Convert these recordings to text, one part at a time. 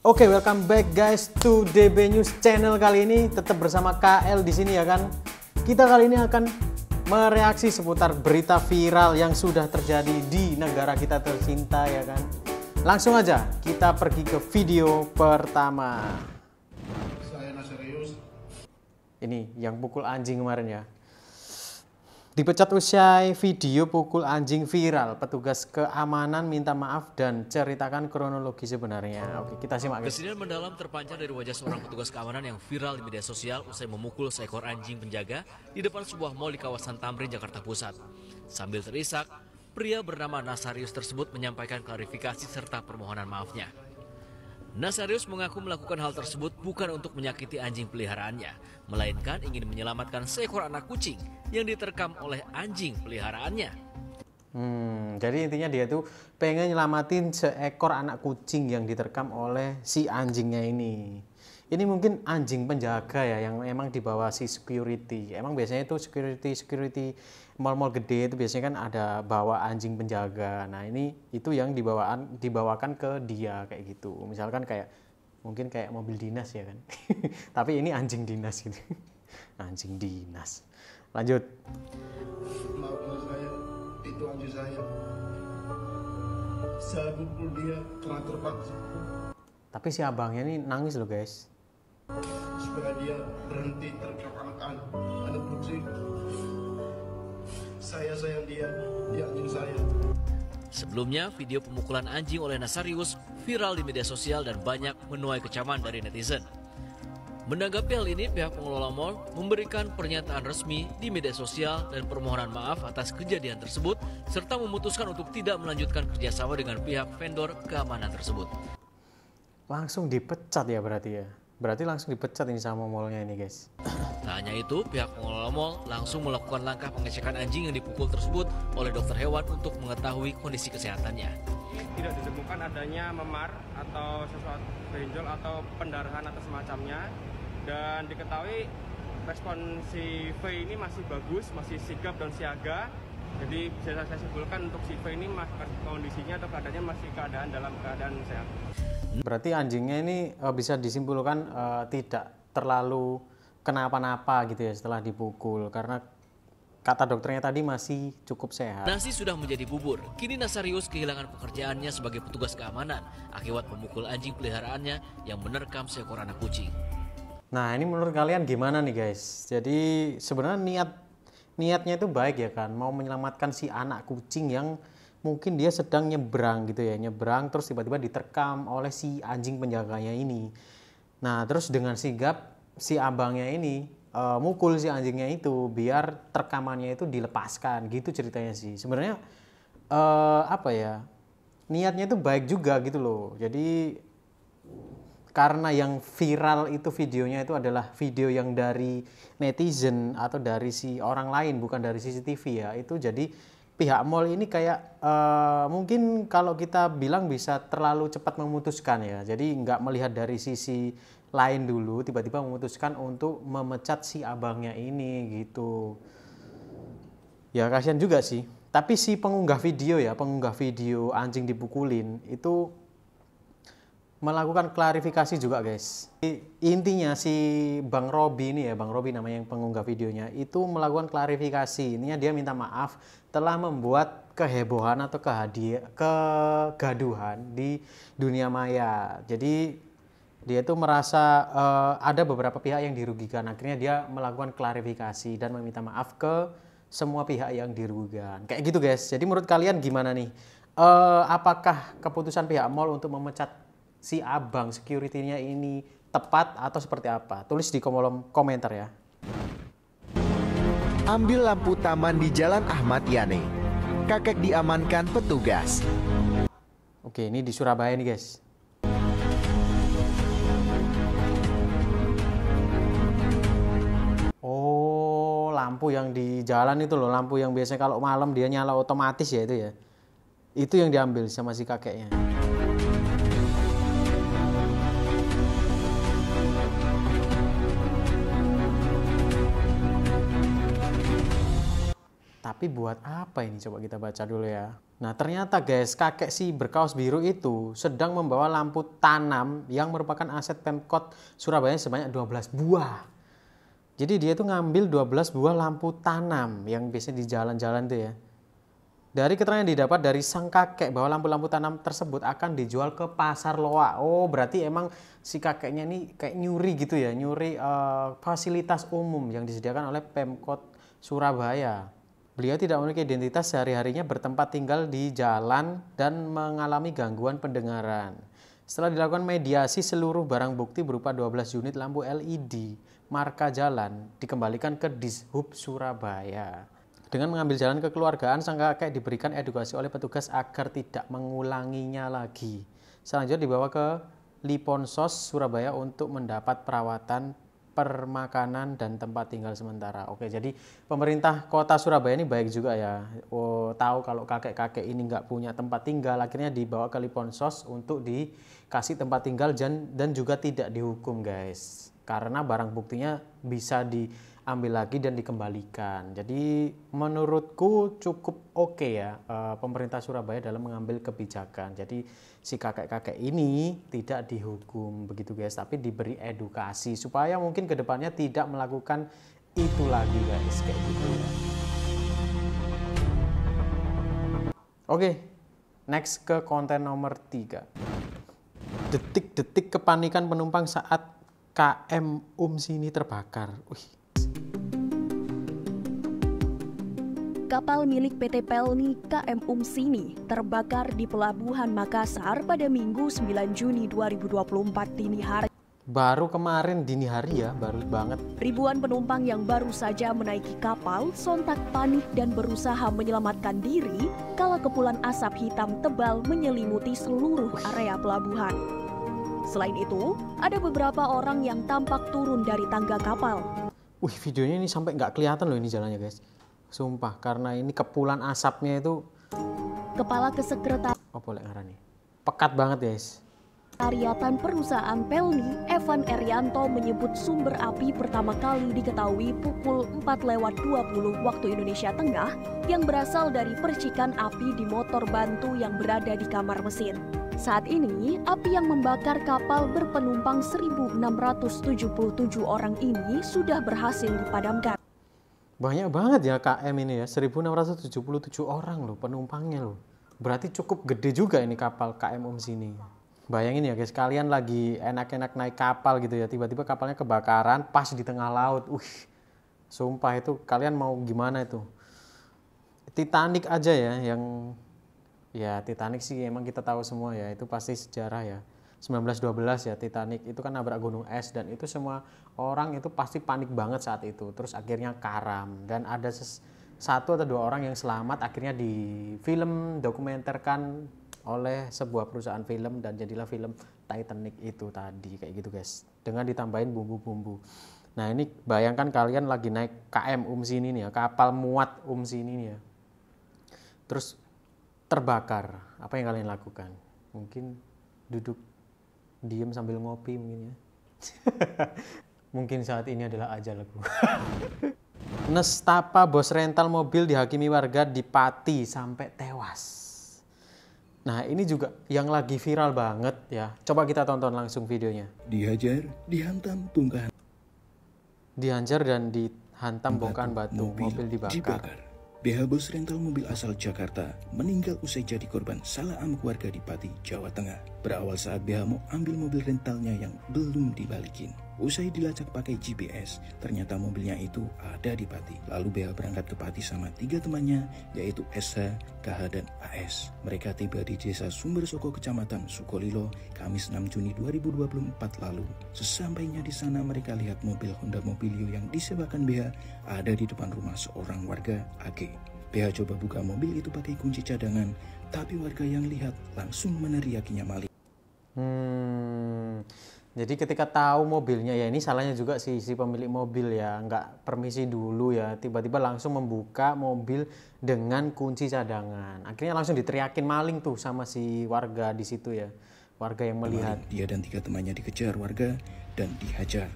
Oke, welcome back guys to DB News channel. Kali ini tetap bersama KL di sini ya kan. Kita kali ini akan mereaksi seputar berita viral yang sudah terjadi di negara kita tercinta ya kan. Langsung aja kita pergi ke video pertama. Saya Nasarius. Ini yang pukul anjing kemarin ya. Dipecat usai video pukul anjing viral. Petugas keamanan minta maaf dan ceritakan kronologi sebenarnya. Oke, kita simak guys. Kesedihan mendalam terpancar dari wajah seorang petugas keamanan yang viral di media sosial usai memukul seekor anjing penjaga di depan sebuah mal di kawasan Tamrin, Jakarta Pusat. Sambil terisak, pria bernama Nasarius tersebut menyampaikan klarifikasi serta permohonan maafnya. Nasarius mengaku melakukan hal tersebut bukan untuk menyakiti anjing peliharaannya, melainkan ingin menyelamatkan seekor anak kucing yang diterkam oleh anjing peliharaannya. Jadi intinya dia tuh pengen nyelamatin seekor anak kucing yang diterkam oleh si anjingnya ini. Ini mungkin anjing penjaga ya yang emang dibawa si security. Emang biasanya itu security mal-mal gede itu biasanya kan ada bawa anjing penjaga. Nah ini itu yang dibawakan ke dia kayak gitu. Misalkan kayak mungkin kayak mobil dinas ya kan. Tapi ini anjing dinas gitu. Anjing dinas. Lanjut. Maafkan saya, itu anjing saya. Saya pukul dia karena terpaksa. Tapi si abangnya ini nangis loh guys. Supaya dia berhenti terkam anak kucing. Saya sayang dia anjing saya. Sebelumnya, video pemukulan anjing oleh Nasarius viral di media sosial dan banyak menuai kecaman dari netizen. Menanggapi hal ini, pihak pengelola mal memberikan pernyataan resmi di media sosial dan permohonan maaf atas kejadian tersebut, serta memutuskan untuk tidak melanjutkan kerjasama dengan pihak vendor keamanan tersebut. Langsung dipecat ya berarti ya. Berarti langsung dipecat ini sama mallnya ini guys. Tak hanya itu, pihak pengelola mal langsung melakukan langkah pengecekan anjing yang dipukul tersebut oleh dokter hewan untuk mengetahui kondisi kesehatannya. Tidak ditemukan adanya memar atau sesuatu benjol atau pendarahan atau semacamnya, dan diketahui respon si V ini masih bagus, masih sigap dan siaga. Jadi bisa saya simpulkan untuk si V ini kondisinya atau keadaannya masih dalam keadaan sehat. Berarti anjingnya ini bisa disimpulkan tidak terlalu kenapa-napa gitu ya setelah dipukul, karena kata dokternya tadi masih cukup sehat. Nasi sudah menjadi bubur. Kini Nasarius kehilangan pekerjaannya sebagai petugas keamanan akibat memukul anjing peliharaannya yang menerkam seekor anak kucing. Nah ini menurut kalian gimana nih guys? Jadi sebenarnya niatnya itu baik ya kan, mau menyelamatkan si anak kucing yang mungkin dia sedang nyebrang gitu ya, nyebrang terus tiba-tiba diterkam oleh si anjing penjaganya ini. Nah terus dengan sigap si abangnya ini mukul si anjingnya itu biar terkamannya itu dilepaskan gitu ceritanya sih. Sebenarnya apa ya, niatnya itu baik juga gitu loh. Jadi karena yang viral itu videonya itu adalah video yang dari netizen atau dari si orang lain, bukan dari CCTV ya, itu jadi pihak mall ini kayak mungkin kalau kita bilang bisa terlalu cepat memutuskan ya. Jadi nggak melihat dari sisi lain dulu, tiba-tiba memutuskan untuk memecat si abangnya ini gitu. Ya kasihan juga sih. Tapi si pengunggah video anjing dipukulin itu melakukan klarifikasi juga guys. Intinya si Bang Robi ini ya, Bang Robi namanya yang pengunggah videonya, itu melakukan klarifikasi. Intinya dia minta maaf telah membuat kehebohan atau kegaduhan di dunia maya. Jadi dia itu merasa ada beberapa pihak yang dirugikan. Akhirnya dia melakukan klarifikasi dan meminta maaf ke semua pihak yang dirugikan. Kayak gitu guys. Jadi menurut kalian gimana nih? Apakah keputusan pihak mall untuk memecat si abang security-nya ini tepat atau seperti apa? Tulis di kolom komentar ya. Ambil lampu taman di Jalan Ahmad Yani. Kakek diamankan petugas. Oke, ini di Surabaya nih guys. Oh, lampu yang di jalan itu loh, lampu yang biasanya kalau malam dia nyala otomatis ya itu ya. Itu yang diambil sama si kakeknya. Tapi Tapi buat apa ini? Coba kita baca dulu ya. Nah ternyata guys, kakek si berkaos biru itu sedang membawa lampu tanam yang merupakan aset Pemkot Surabaya sebanyak 12 buah. Jadi dia tuh ngambil 12 buah lampu tanam yang biasanya di jalan-jalan tuh ya. Dari keterangan yang didapat dari sang kakek bahwa lampu-lampu tanam tersebut akan dijual ke pasar loak. Oh berarti emang si kakeknya ini kayak nyuri gitu ya, nyuri fasilitas umum yang disediakan oleh Pemkot Surabaya. Beliau tidak memiliki identitas, sehari-harinya bertempat tinggal di jalan dan mengalami gangguan pendengaran. Setelah dilakukan mediasi, seluruh barang bukti berupa 12 unit lampu LED marka jalan dikembalikan ke Dishub Surabaya. Dengan mengambil jalan kekeluargaan, sang kakek diberikan edukasi oleh petugas agar tidak mengulanginya lagi. Selanjutnya dibawa ke Liponsos Surabaya untuk mendapat perawatan, permakanan dan tempat tinggal sementara. Oke, jadi pemerintah kota Surabaya ini baik juga ya. Oh, tahu kalau kakek-kakek ini nggak punya tempat tinggal, akhirnya dibawa ke Liponsos untuk dikasih tempat tinggal dan juga tidak dihukum guys. Karena barang buktinya bisa diambil lagi dan dikembalikan. Jadi menurutku cukup oke ya pemerintah Surabaya dalam mengambil kebijakan. Jadi si kakek-kakek ini tidak dihukum begitu guys, tapi diberi edukasi supaya mungkin kedepannya tidak melakukan itu lagi guys, kayak gitu ya. Oke, next ke konten nomor 3. Detik-detik kepanikan penumpang saat KM Sini terbakar. Kapal milik PT Pelni KM Sini terbakar di Pelabuhan Makassar pada Minggu 9 Juni 2024 dini hari. Baru kemarin dini hari ya, baru banget. Ribuan penumpang yang baru saja menaiki kapal sontak panik dan berusaha menyelamatkan diri kala kepulan asap hitam tebal menyelimuti seluruh area pelabuhan. Selain itu, ada beberapa orang yang tampak turun dari tangga kapal. Wih, videonya ini sampai nggak kelihatan loh ini jalannya guys. Sumpah, karena ini kepulan asapnya itu. Kepala Kesekretariatan boleh ngarani. Pekat banget guys. Perusahaan Pelni, Evan Erianto menyebut sumber api pertama kali diketahui pukul 4:20 waktu Indonesia Tengah yang berasal dari percikan api di motor bantu yang berada di kamar mesin. Saat ini, api yang membakar kapal berpenumpang 1.677 orang ini sudah berhasil dipadamkan. Banyak banget ya KM ini ya, 1.677 orang loh penumpangnya loh. Berarti cukup gede juga ini kapal KM Sini. Bayangin ya guys, kalian lagi enak-enak naik kapal gitu ya, tiba-tiba kapalnya kebakaran pas di tengah laut. Sumpah itu kalian mau gimana itu? Titanic aja ya, yang ya Titanic sih emang kita tahu semua ya, itu pasti sejarah ya. 1912 ya Titanic itu kan nabrak gunung es dan itu semua orang itu pasti panik banget saat itu. Terus akhirnya karam dan ada satu atau dua orang yang selamat akhirnya di film dokumenterkan oleh sebuah perusahaan film dan jadilah film Titanic itu tadi kayak gitu guys. Dengan ditambahin bumbu-bumbu. Nah ini bayangkan kalian lagi naik KM Sini nih ya, kapal muat Sini nih ya. Terus terbakar, apa yang kalian lakukan? Mungkin duduk diam sambil ngopi mungkin ya. Mungkin saat ini adalah ajalku. Nestapa bos rental mobil dihakimi warga di Pati sampai tewas. Nah ini juga yang lagi viral banget ya. Coba kita tonton langsung videonya. Dihajar, dihantam bongkahan. Dihajar dan dihantam bongkahan batu, mobil dibakar. BH bos rental mobil asal Jakarta meninggal usai jadi korban salah amuk warga di Pati, Jawa Tengah. Berawal saat BH mau ambil mobil rentalnya yang belum dibalikin. Usai dilacak pakai GPS, ternyata mobilnya itu ada di Pati. Lalu BH berangkat ke Pati sama 3 temannya, yaitu SH, KH, dan AS. Mereka tiba di desa Sumbersoko, Kecamatan Sukolilo, Kamis 6 Juni 2024 lalu. Sesampainya di sana mereka lihat mobil Honda Mobilio yang disewakan BH ada di depan rumah seorang warga AG. BH coba buka mobil itu pakai kunci cadangan, tapi warga yang lihat langsung meneriakinya maling. Jadi ketika tahu mobilnya ya ini salahnya juga si pemilik mobil ya, nggak permisi dulu ya, tiba-tiba langsung membuka mobil dengan kunci cadangan. Akhirnya langsung diteriakin maling tuh sama si warga di situ ya, warga yang melihat. Dia dan 3 temannya dikejar warga dan dihajar.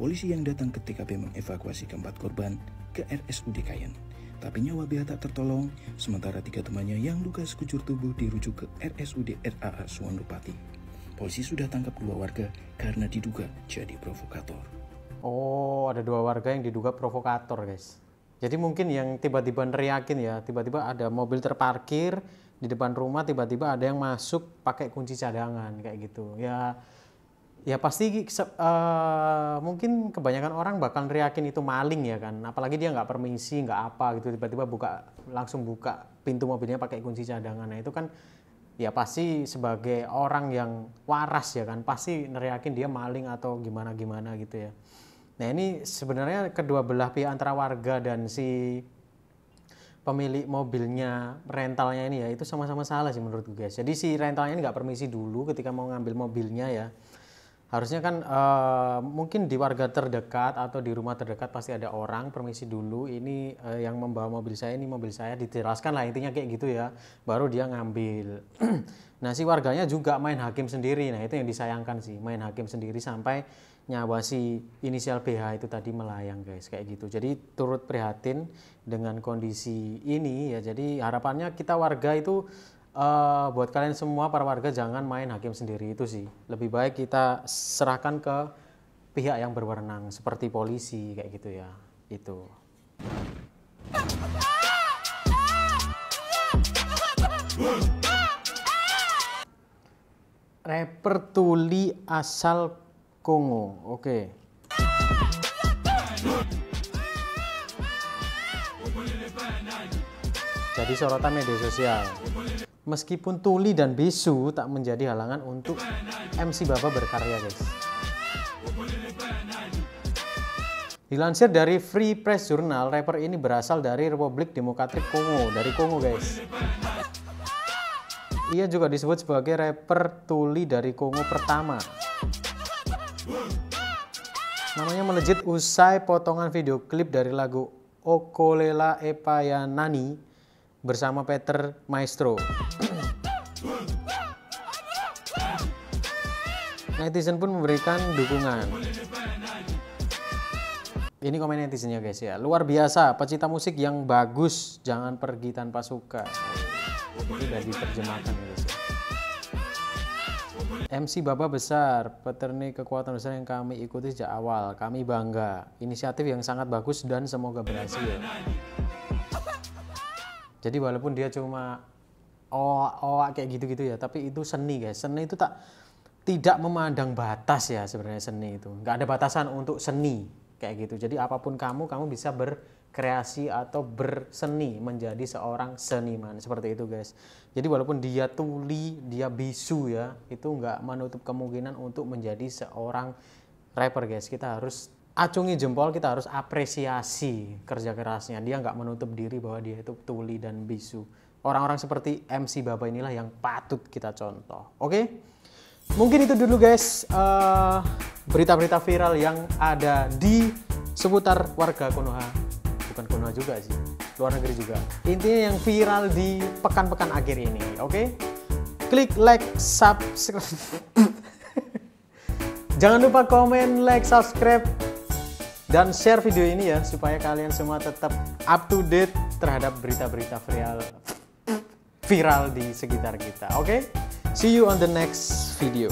Polisi yang datang ke TKP mengevakuasi keempat korban ke RSUD Kayen. Tapi nyawa BH tak tertolong, sementara 3 temannya yang luka sekujur tubuh dirujuk ke RSUD RAA Suwandopati. Polisi sudah tangkap 2 warga karena diduga jadi provokator. Oh, ada 2 warga yang diduga provokator, guys. Jadi mungkin yang tiba-tiba neriakin ya, tiba-tiba ada mobil terparkir di depan rumah, tiba-tiba ada yang masuk pakai kunci cadangan kayak gitu. Ya pasti mungkin kebanyakan orang bakal neriakin itu maling ya kan. Apalagi dia nggak permisi, nggak apa gitu, tiba-tiba langsung buka pintu mobilnya pakai kunci cadangan. Nah itu kan ya pasti sebagai orang yang waras ya kan, pasti neriakin dia maling atau gimana-gimana gitu ya. Nah ini sebenarnya kedua belah pihak antara warga dan si pemilik mobilnya, rentalnya ini ya, itu sama-sama salah sih menurut gue guys. Jadi si rentalnya ini nggak permisi dulu ketika mau ngambil mobilnya ya. Harusnya kan mungkin di warga terdekat atau di rumah terdekat pasti ada orang permisi dulu, ini yang membawa mobil saya, ini mobil saya, dijelaskan lah intinya kayak gitu ya, baru dia ngambil. Nah si warganya juga main hakim sendiri, nah itu yang disayangkan sih, main hakim sendiri sampai nyawa si inisial BH itu tadi melayang guys, kayak gitu. Jadi turut prihatin dengan kondisi ini ya, jadi harapannya kita warga itu buat kalian semua para warga jangan main hakim sendiri, itu sih lebih baik kita serahkan ke pihak yang berwenang seperti polisi kayak gitu ya. Itu rapper tuli asal Kongo. Oke. Jadi sorotan media sosial. Meskipun tuli dan bisu tak menjadi halangan untuk MC Baba berkarya guys. Dilansir dari Free Press Journal, rapper ini berasal dari Republik Demokratik Kongo, dari Kongo guys. Ia juga disebut sebagai rapper tuli dari Kongo pertama. Namanya melejit usai potongan video klip dari lagu Okolela Epayanani bersama Peter Maestro. Netizen pun memberikan dukungan. Ini komen netizennya guys ya. Luar biasa, pecinta musik yang bagus, jangan pergi tanpa suka. Itu udah diterjemahkan guys ya. MC Baba besar, peternik kekuatan besar yang kami ikuti sejak awal. Kami bangga. Inisiatif yang sangat bagus dan semoga berhasil. Jadi walaupun dia cuma oak kayak gitu-gitu ya, tapi itu seni guys. Seni itu tidak memandang batas ya sebenarnya, seni itu. Nggak ada batasan untuk seni kayak gitu. Jadi apapun kamu bisa berkreasi atau berseni menjadi seorang seniman seperti itu guys. Jadi walaupun dia tuli, dia bisu ya, itu nggak menutup kemungkinan untuk menjadi seorang rapper guys. Kita harus acungi jempol, kita harus apresiasi kerja kerasnya. Dia nggak menutup diri bahwa dia itu tuli dan bisu. Orang-orang seperti MC Baba inilah yang patut kita contoh. Oke? Mungkin itu dulu guys berita-berita viral yang ada di seputar warga Konoha. Bukan Konoha juga sih, luar negeri juga. Intinya yang viral di pekan-pekan akhir ini. Oke? Klik like, subscribe. Jangan lupa komen, like, subscribe, dan share video ini ya, supaya kalian semua tetap up to date terhadap berita-berita viral di sekitar kita. Oke? See you on the next video.